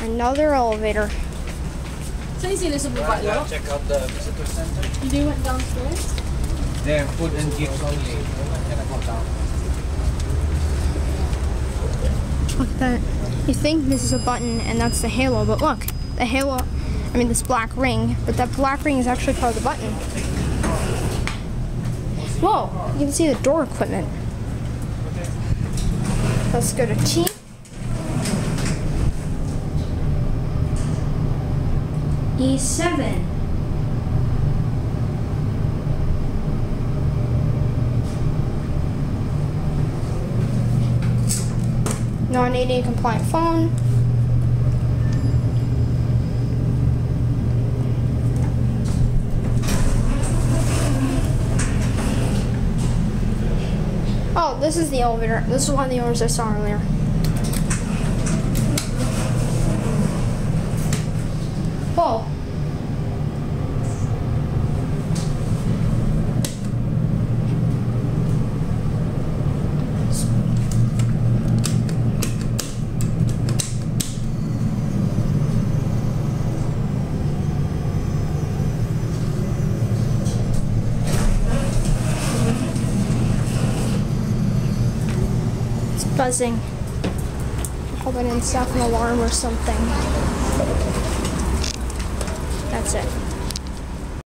Another elevator. Saan yung sinusubukan mo? Check out the visitor center. You went downstairs? There, food and gifts only. We're not gonna go down. Look at that. You think this is a button and that's the halo, but look, the halo, I mean this black ring, but that black ring is actually part of the button. Whoa, you can see the door equipment. Let's go to T. E7. Non-ADA compliant phone. Oh, this is the elevator. This is one of the owners I saw earlier. Whoa. Buzzing. I hope I didn't stop an alarm or something. That's it.